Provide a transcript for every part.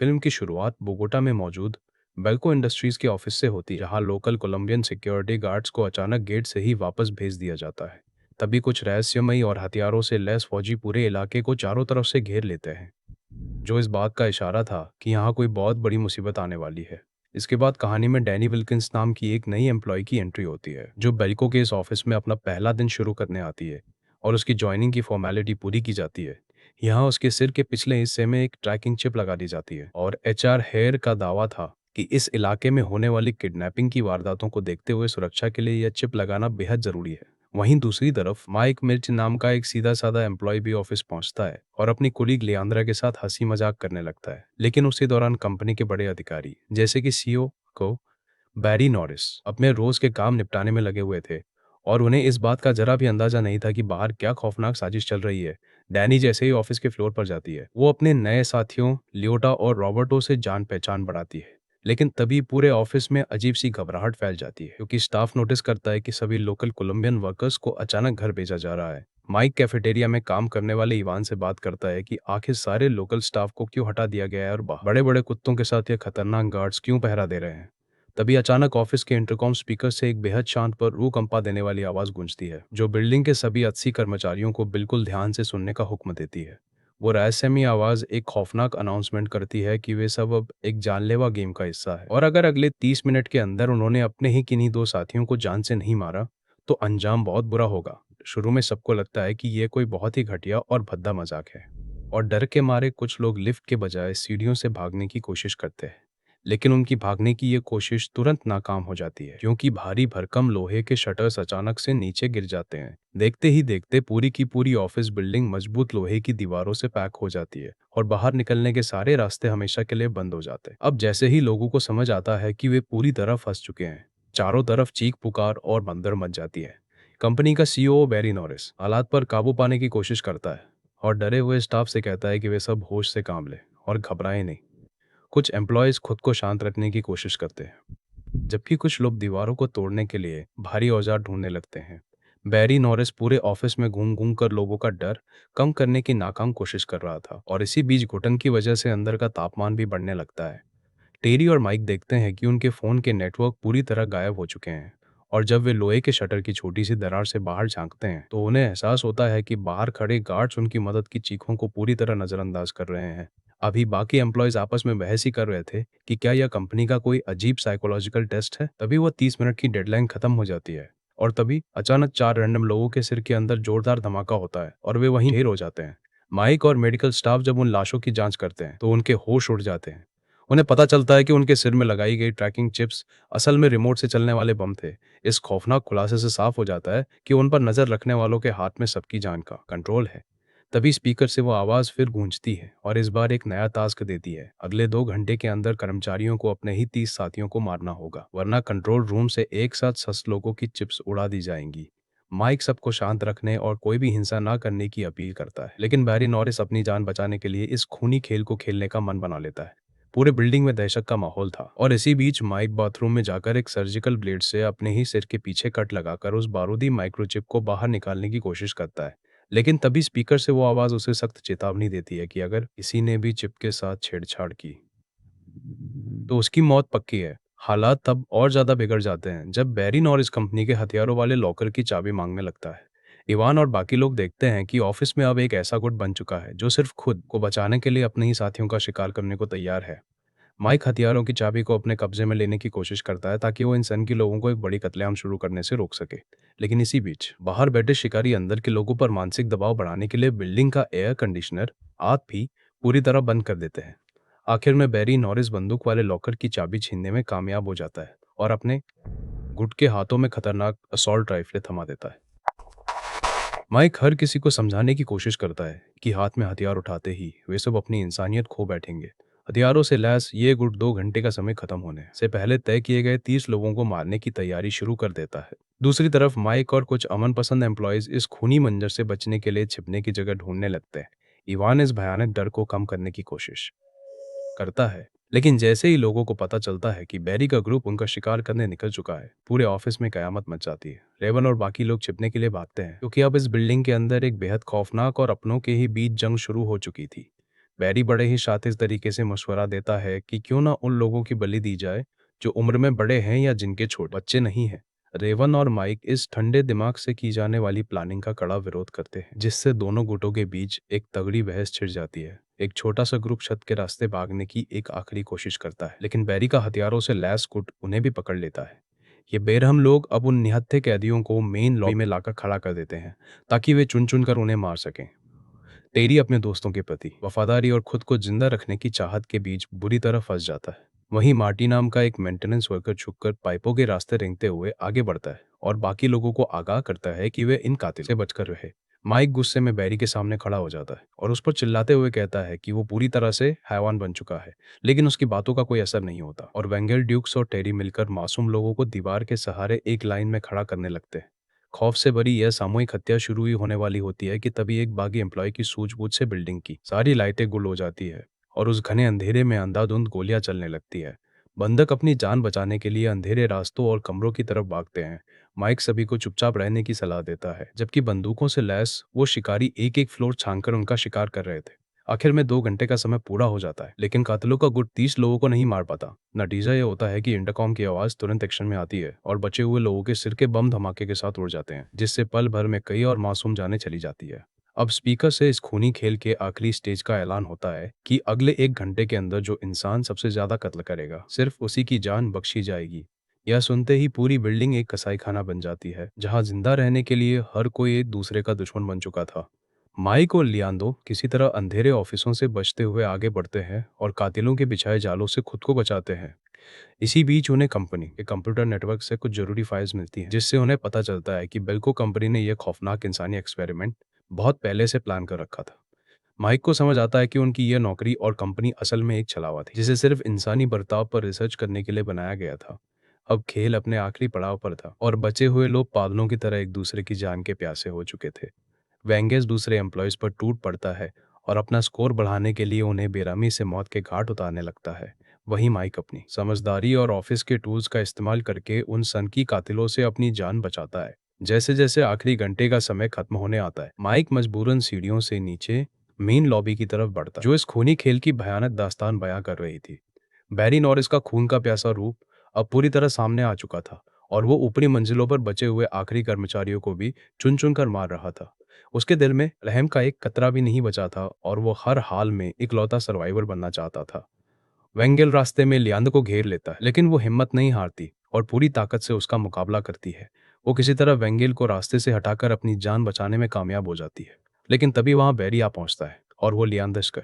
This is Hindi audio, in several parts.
फिल्म की शुरुआत बोगोटा में मौजूद बेल्को इंडस्ट्रीज के ऑफिस से होती है, जहां लोकल कोलंबियन सिक्योरिटी गार्ड्स को अचानक गेट से ही वापस भेज दिया जाता है। तभी कुछ रहस्यमयी और हथियारों से लैस फौजी पूरे इलाके को चारों तरफ से घेर लेते हैं, जो इस बात का इशारा था कि यहाँ कोई बहुत बड़ी मुसीबत आने वाली है। इसके बाद कहानी में डैनी विल्किंस नाम की एक नई एम्प्लॉय की एंट्री होती है, जो बेल्को के इस ऑफिस में अपना पहला दिन शुरू करने आती है और उसकी ज्वाइनिंग की फॉर्मेलिटी पूरी की जाती है। यहाँ उसके सिर के पिछले हिस्से में एक ट्रैकिंग चिप लगा दी जाती है और एचआर हेयर का दावा था कि इस इलाके में होने वाली किडनैपिंग की वारदातों को देखते हुए सुरक्षा के लिए यह चिप लगाना बेहद जरूरी है। वहीं दूसरी तरफ माइक मिर्च नाम का एक सीधा साधा एम्प्लॉय भी ऑफिस पहुंचता है और अपनी कुलीग लियांद्रा के साथ हंसी मजाक करने लगता है। लेकिन उसी दौरान कंपनी के बड़े अधिकारी जैसे कि सीईओ को बैरी नॉरिस अपने रोज के काम निपटाने में लगे हुए थे और उन्हें इस बात का जरा भी अंदाजा नहीं था कि बाहर क्या खौफनाक साजिश चल रही है। डैनी जैसे ही ऑफिस के फ्लोर पर जाती है, वो अपने नए साथियों लियोटा और रॉबर्टो से जान पहचान बढ़ाती है। लेकिन तभी पूरे ऑफिस में अजीब सी घबराहट फैल जाती है, क्योंकि स्टाफ नोटिस करता है कि सभी लोकल कोलंबियन वर्कर्स को अचानक घर भेजा जा रहा है। माइक कैफेटेरिया में काम करने वाले इवान से बात करता है कि आखिर सारे लोकल स्टाफ को क्यों हटा दिया गया है और बड़े बड़े कुत्तों के साथ ये खतरनाक गार्ड्स क्यों पहरा दे रहे हैं। तभी अचानक ऑफिस के इंटरकॉम स्पीकर से एक बेहद शांत पर रूह कंपा देने वाली आवाज गूंजती है, जो बिल्डिंग के सभी 80 कर्मचारियों को बिल्कुल ध्यान से सुनने का हुक्म देती है। वो रहस्यमयी आवाज एक खौफनाक अनाउंसमेंट करती है कि वे सब अब एक जानलेवा गेम का हिस्सा है और अगर अगले 30 मिनट के अंदर उन्होंने अपने ही किन्हीं दो साथियों को जान से नहीं मारा तो अंजाम बहुत बुरा होगा। शुरू में सबको लगता है कि यह कोई बहुत ही घटिया और भद्दा मजाक है और डर के मारे कुछ लोग लिफ्ट के बजाय सीढ़ियों से भागने की कोशिश करते हैं। लेकिन उनकी भागने की ये कोशिश तुरंत नाकाम हो जाती है, क्योंकि भारी भरकम लोहे के शटर्स अचानक से नीचे गिर जाते हैं। देखते ही देखते पूरी की पूरी ऑफिस बिल्डिंग मजबूत लोहे की दीवारों से पैक हो जाती है और बाहर निकलने के सारे रास्ते हमेशा के लिए बंद हो जाते हैं। अब जैसे ही लोगों को समझ आता है कि वे पूरी तरह फंस चुके हैं, चारों तरफ चीख पुकार और मंदर मच जाती है। कंपनी का सीईओ बैरी नॉरिस हालात पर काबू पाने की कोशिश करता है और डरे हुए स्टाफ से कहता है कि वे सब होश से काम लें और घबराएं नहीं। कुछ एम्प्लॉयज खुद को शांत रखने की कोशिश करते हैं, जबकि कुछ लोग दीवारों को तोड़ने के लिए भारी औजार ढूंढने लगते हैं। बैरी नॉरिस पूरे ऑफिस में घूम घूम कर लोगों का डर कम करने की नाकाम कोशिश कर रहा था और इसी बीच घुटन की वजह से अंदर का तापमान भी बढ़ने लगता है। टेरी और माइक देखते हैं कि उनके फोन के नेटवर्क पूरी तरह गायब हो चुके हैं और जब वे लोहे के शटर की छोटी सी दरार से बाहर झांकते हैं तो उन्हें एहसास होता है कि बाहर खड़े गार्ड्स उनकी मदद की चीखों को पूरी तरह नजरअंदाज कर रहे हैं। अभी बाकी एम्प्लॉयज आपस में बहस ही कर रहे थे कि क्या यह कंपनी का कोई अजीब साइकोलॉजिकल टेस्ट है। तभी वह 30 मिनट की डेडलाइन खत्म हो जाती है और तभी अचानक 4 रैंडम लोगों के सिर के अंदर जोरदार धमाका होता है और वे वहीं ढेर हो जाते हैं। माइक और मेडिकल स्टाफ जब उन लाशों की जांच करते हैं तो उनके होश उड़ जाते हैं। उन्हें पता चलता है कि उनके सिर में लगाई गई ट्रैकिंग चिप्स असल में रिमोट से चलने वाले बम थे। इस खौफनाक खुलासे से साफ हो जाता है कि उन पर नजर रखने वालों के हाथ में सबकी जान का कंट्रोल है। तभी स्पीकर से वो आवाज फिर गूंजती है और इस बार एक नया टास्क देती है। अगले 2 घंटे के अंदर कर्मचारियों को अपने ही 30 साथियों को मारना होगा, वरना कंट्रोल रूम से एक साथ 60 लोगों की चिप्स उड़ा दी जाएंगी। माइक सबको शांत रखने और कोई भी हिंसा ना करने की अपील करता है, लेकिन बैरी नॉरिस अपनी जान बचाने के लिए इस खूनी खेल को खेलने का मन बना लेता है। पूरे बिल्डिंग में दहशत का माहौल था और इसी बीच माइक बाथरूम में जाकर एक सर्जिकल ब्लेड से अपने ही सिर के पीछे कट लगाकर उस बारूदी माइक्रोचिप को बाहर निकालने की कोशिश करता है। लेकिन तभी स्पीकर से वो आवाज उसे सख्त चेतावनी देती है कि अगर किसी ने भी चिप के साथ छेड़छाड़ की तो उसकी मौत पक्की है। हालात तब और ज्यादा बिगड़ जाते हैं जब बैरी नॉरिस कंपनी के हथियारों वाले लॉकर की चाबी मांगने लगता है। इवान और बाकी लोग देखते हैं कि ऑफिस में अब एक ऐसा गुट बन चुका है जो सिर्फ खुद को बचाने के लिए अपने ही साथियों का शिकार करने को तैयार है। माइक हथियारों की चाबी को अपने कब्जे में लेने की कोशिश करता है ताकि वो इन सन की लोगों को एक बड़ी कत्लेआम शुरू करने से रोक सके। लेकिन इसी बीच बाहर बैठे शिकारी अंदर के लोगों पर मानसिक दबाव बढ़ाने के लिए बिल्डिंग का एयर कंडीशनर आग भी पूरी तरह बंद कर देते हैं। आखिर में बैरी नॉरिस बंदूक वाले लॉकर की चाबी छीनने में कामयाब हो जाता है और अपने गुट के हाथों में खतरनाक असॉल्ट राइफलें थमा देता है। माइक हर किसी को समझाने की कोशिश करता है कि हाथ में हथियार उठाते ही वे सब अपनी इंसानियत खो बैठेंगे। हथियारों से लैस ये गुट 2 घंटे का समय खत्म होने से पहले तय किए गए 30 लोगों को मारने की तैयारी शुरू कर देता है। दूसरी तरफ माइक और कुछ अमन पसंद एम्प्लॉयज इस खूनी मंजर से बचने के लिए छिपने की जगह ढूंढने लगते हैं। इवान इस भयानक डर को कम करने की कोशिश करता है, लेकिन जैसे ही लोगों को पता चलता है कि बैरी का ग्रुप उनका शिकार करने निकल चुका है, पूरे ऑफिस में कयामत मच जाती है। रेवन और बाकी लोग छिपने के लिए भागते हैं क्योंकि अब इस बिल्डिंग के अंदर एक बेहद खौफनाक और अपनों के ही बीच जंग शुरू हो चुकी थी। बैरी बड़े ही शातिर तरीके से मशवरा देता है कि क्यों ना उन लोगों की बलि दी जाए जो उम्र में बड़े हैं या जिनके छोटे बच्चे नहीं हैं। रेवन और माइक इस ठंडे दिमाग से की जाने वाली प्लानिंग का कड़ा विरोध करते हैं, जिससे दोनों गुटों के बीच एक तगड़ी बहस छिड़ जाती है। एक छोटा सा ग्रुप छत के रास्ते भागने की एक आखिरी कोशिश करता है, लेकिन बैरी का हथियारों से लैस गुट उन्हें भी पकड़ लेता है। ये बेरहम लोग अब उन निहत्थे कैदियों को मेन लॉबी में लाकर खड़ा कर देते हैं, ताकि वे चुन चुन कर उन्हें मार सकें। टेरी अपने दोस्तों के प्रति वफादारी और खुद को जिंदा रखने की चाहत के बीच बुरी तरह फंस जाता है। वहीं मार्टी नाम का एक मेंटेनेंस वर्कर झुककर पाइपों के रास्ते रेंगते हुए आगे बढ़ता है और बाकी लोगों को आगाह करता है कि वे इन कातिल से बचकर रहे। माइक गुस्से में बैरी के सामने खड़ा हो जाता है और उस पर चिल्लाते हुए कहता है कि वो पूरी तरह से हैवान बन चुका है, लेकिन उसकी बातों का कोई असर नहीं होता और वेंगेल, ड्यूक्स और टेरी मिलकर मासूम लोगों को दीवार के सहारे एक लाइन में खड़ा करने लगते हैं। खौफ से भरी यह सामूहिक हत्या शुरू ही होने वाली होती है कि तभी एक बागी एम्प्लॉय की सूझबूझ से बिल्डिंग की सारी लाइटें गुल हो जाती है और उस घने अंधेरे में अंधाधुंध गोलियां चलने लगती है। बंधक अपनी जान बचाने के लिए अंधेरे रास्तों और कमरों की तरफ भागते हैं। माइक सभी को चुपचाप रहने की सलाह देता है, जबकि बंदूकों से लैस वो शिकारी एक एक फ्लोर छानकर उनका शिकार कर रहे थे। आखिर में 2 घंटे का समय पूरा हो जाता है, लेकिन कातिलों का गुट 30 लोगों को नहीं मार पाता। नतीजा यह होता है कि इंटरकॉम की आवाज तुरंत एक्शन में आती है और बचे हुए लोगों के सिर के बम धमाके के साथ उड़ जाते हैं, जिससे पल भर में कई और मासूम जानें चली जाती है। अब स्पीकर से इस खूनी खेल के आखिरी स्टेज का ऐलान होता है कि अगले 1 घंटे के अंदर जो इंसान सबसे ज्यादा कत्ल करेगा, सिर्फ उसी की जान बख्शी जाएगी। यह सुनते ही पूरी बिल्डिंग एक कसाईखाना बन जाती है, जहां जिंदा रहने के लिए हर कोई एक दूसरे का दुश्मन बन चुका था। माइक और लियांदो किसी तरह अंधेरे ऑफिसों से बचते हुए आगे बढ़ते हैं और कातिलों के बिछाए जालों से खुद को बचाते हैं। इसी बीच उन्हें कंपनी के कंप्यूटर नेटवर्क से कुछ जरूरी फाइल्स मिलती हैं, जिससे उन्हें पता चलता है कि बेल्को कंपनी ने यह खौफनाक इंसानी एक्सपेरिमेंट बहुत पहले से प्लान कर रखा था। माइक को समझ आता है कि उनकी यह नौकरी और कंपनी असल में एक छलावा थी, जिसे सिर्फ इंसानी बर्ताव पर रिसर्च करने के लिए बनाया गया था। अब खेल अपने आखिरी पड़ाव पर था और बचे हुए लोग पागलों की तरह एक दूसरे की जान के प्यासे हो चुके थे। वेंगेस दूसरे एम्प्लॉयज पर टूट पड़ता है और अपना स्कोर बढ़ाने के लिए उन्हें बेरहमी से मौत के घाट उतारने लगता है। वहीं माइक अपनी समझदारी और ऑफिस के टूल्स का इस्तेमाल करके उन सनकी कातिलों से अपनी जान बचाता है। जैसे जैसे आखिरी घंटे का समय खत्म होने आता है, माइक मजबूरन सीढ़ियों से नीचे मेन लॉबी की तरफ बढ़ता, जो इस खूनी खेल की भयानक दास्तान बयां कर रही थी। बैरी नॉरिस का खून का प्यासा रूप अब पूरी तरह सामने आ चुका था और वो ऊपरी मंजिलों पर बचे हुए आखिरी कर्मचारियों को भी चुन चुन कर मार रहा था। उसके दिल में रहम का एक कतरा भी नहीं बचा था और वो हर हाल में इकलौता सर्वाइवर बनना चाहता था। वेंगेल रास्ते में लियांद को घेर लेता है, लेकिन वो हिम्मत नहीं हारती और पूरी ताकत से उसका मुकाबला करती है। वो किसी तरह वेंगेल को रास्ते से हटाकर अपनी जान बचाने में कामयाब हो जाती है, लेकिन तभी वहां बैरी आ पहुंचता है और वो लियांदस का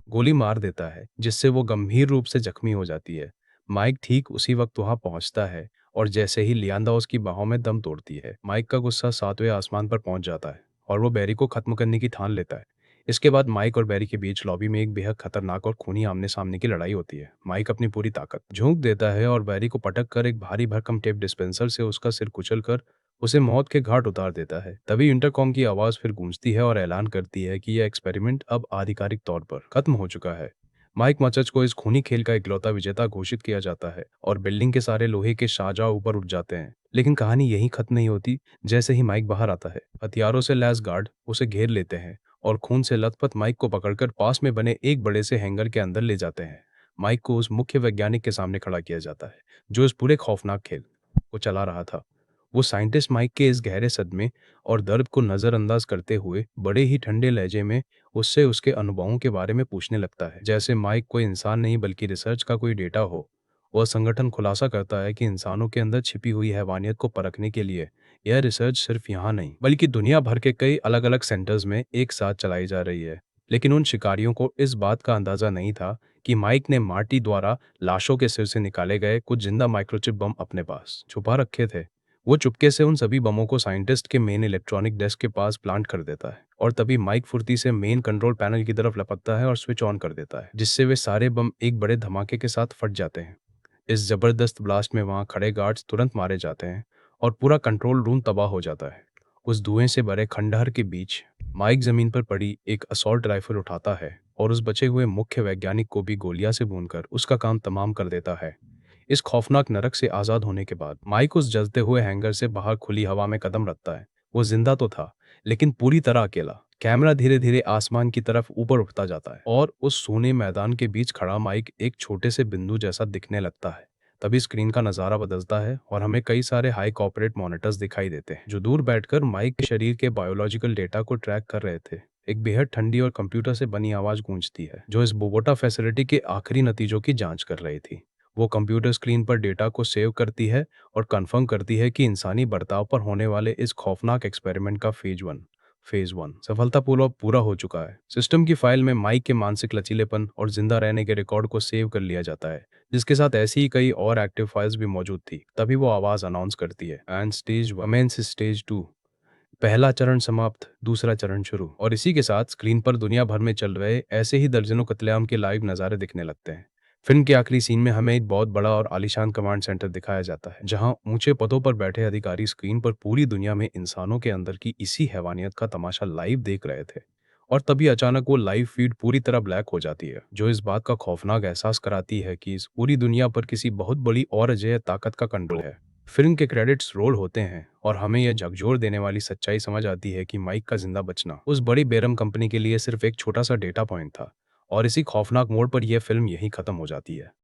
गोली मार देता है, जिससे वो गंभीर रूप से जख्मी हो जाती है। माइक ठीक उसी वक्त वहां पहुंचता है और जैसे ही लियांदा उसकी बाहों में दम तोड़ती है, माइक का गुस्सा 7वें आसमान पर पहुंच जाता है और वो बैरी को खत्म करने की ठान लेता है। इसके बाद माइक और बैरी के बीच लॉबी में एक बेहद खतरनाक और खूनी आमने सामने की लड़ाई होती है। माइक अपनी पूरी ताकत झोंक देता है और बैरी को पटक कर एक भारी भरकम टेप डिस्पेंसर से उसका सिर कुचल कर उसे मौत के घाट उतार देता है। तभी इंटरकॉम की आवाज फिर गूंजती है और ऐलान करती है कि यह एक्सपेरिमेंट अब आधिकारिक तौर पर खत्म हो चुका है। माइक मचच को इस खूनी खेल का इकलौता विजेता घोषित किया जाता है और बिल्डिंग के सारे लोहे के शाहजहाँ ऊपर उठ जाते हैं। लेकिन कहानी यहीं खत्म नहीं होती। जैसे ही माइक बाहर आता है, हथियारों से लैस गार्ड उसे घेर लेते हैं और खून से लथपथ माइक को पकड़कर पास में बने एक बड़े से हैंगर के अंदर ले जाते हैं। माइक को उस मुख्य वैज्ञानिक के सामने खड़ा किया जाता है, जो इस पूरे खौफनाक खेल को चला रहा था। वो साइंटिस्ट माइक के इस गहरे सदमे और दर्द को नजरअंदाज करते हुए बड़े ही ठंडे लहजे में उससे उसके अनुभवों के बारे में पूछने लगता है, जैसे माइक कोई इंसान नहीं बल्कि रिसर्च का कोई डेटा हो। वह संगठन खुलासा करता है कि इंसानों के अंदर छिपी हुई हैवानियत को परखने के लिए यह रिसर्च सिर्फ यहाँ नहीं बल्कि दुनिया भर के कई अलग अलग सेंटर्स में एक साथ चलाई जा रही है। लेकिन उन शिकारियों को इस बात का अंदाजा नहीं था कि माइक ने मार्टी द्वारा लाशों के सिर से निकाले गए कुछ जिंदा माइक्रोचिप बम अपने पास छुपा रखे थे। वो चुपके से उन सभी बमों को साइंटिस्ट के मेन इलेक्ट्रॉनिक डेस्क के पास प्लांट कर देता है और तभी माइक फुर्ती से मेन कंट्रोल पैनल की तरफ लपकता है और स्विच ऑन कर देता है, जिससे वे सारे बम एक बड़े धमाके के साथ फट जाते हैं। इस जबरदस्त ब्लास्ट में वहां खड़े गार्ड्स तुरंत मारे जाते हैं और पूरा कंट्रोल रूम तबाह हो जाता है। उस धुएं से भरे खंडहर के बीच माइक जमीन पर पड़ी एक असॉल्ट राइफल उठाता है और उस बचे हुए मुख्य वैज्ञानिक को भी गोलियां से भूनकर उसका काम तमाम कर देता है। इस खौफनाक नरक से आजाद होने के बाद माइक उस जलते हुए हैंगर से बाहर खुली हवा में कदम रखता है। वो जिंदा तो था, लेकिन पूरी तरह अकेला। कैमरा धीरे धीरे आसमान की तरफ ऊपर उठता जाता है और उस सोने मैदान के बीच खड़ा माइक एक छोटे से बिंदु जैसा दिखने लगता है। तभी स्क्रीन का नज़ारा बदलता है और हमें कई सारे हाई कॉर्पोरेट मॉनिटर्स दिखाई देते हैं जो दूर बैठकर माइक के शरीर के बायोलॉजिकल डेटा को ट्रैक कर रहे थे। एक बेहद ठंडी और कंप्यूटर से बनी आवाज़ गूंजती है जो इस बोगोटा फैसिलिटी के आखिरी नतीजों की जांच कर रही थी। वो कंप्यूटर स्क्रीन पर डेटा को सेव करती है और कंफर्म करती है कि इंसानी बर्ताव पर होने वाले इस खौफनाक एक्सपेरिमेंट का फेज वन सफलतापूर्वक पूरा हो चुका है। सिस्टम की फाइल में माइक के मानसिक लचीलेपन और जिंदा रहने के रिकॉर्ड को सेव कर लिया जाता है, जिसके साथ ऐसी ही कई और एक्टिव फाइल्स भी मौजूद थी। तभी वो आवाज अनाउंस करती है, एंड स्टेज 2, पहला चरण समाप्त, दूसरा चरण शुरू। और इसी के साथ स्क्रीन पर दुनिया भर में चल रहे ऐसे ही दर्जनों कत्लेआम के लाइव नज़ारे दिखने लगते हैं। फिल्म के आखिरी सीन में हमें एक बहुत बड़ा और आलीशान कमांड सेंटर दिखाया जाता है, जहां ऊंचे पदों पर बैठे अधिकारी स्क्रीन पर पूरी दुनिया में इंसानों के अंदर की इसी हैवानियत का तमाशा लाइव देख रहे थे। और तभी अचानक वो लाइव फीड पूरी तरह ब्लैक हो जाती है, जो इस बात का खौफनाक एहसास कराती है कि इस पूरी दुनिया पर किसी बहुत बड़ी और अजेय ताकत का कंट्रोल है। फिल्म के क्रेडिट्स रोल होते हैं और हमें यह झकझोर देने वाली सच्चाई समझ आती है कि माइक का जिंदा बचना उस बड़ी बेरम कंपनी के लिए सिर्फ एक छोटा सा डेटा पॉइंट था। और इसी खौफनाक मोड़ पर यह फिल्म यहीं खत्म हो जाती है।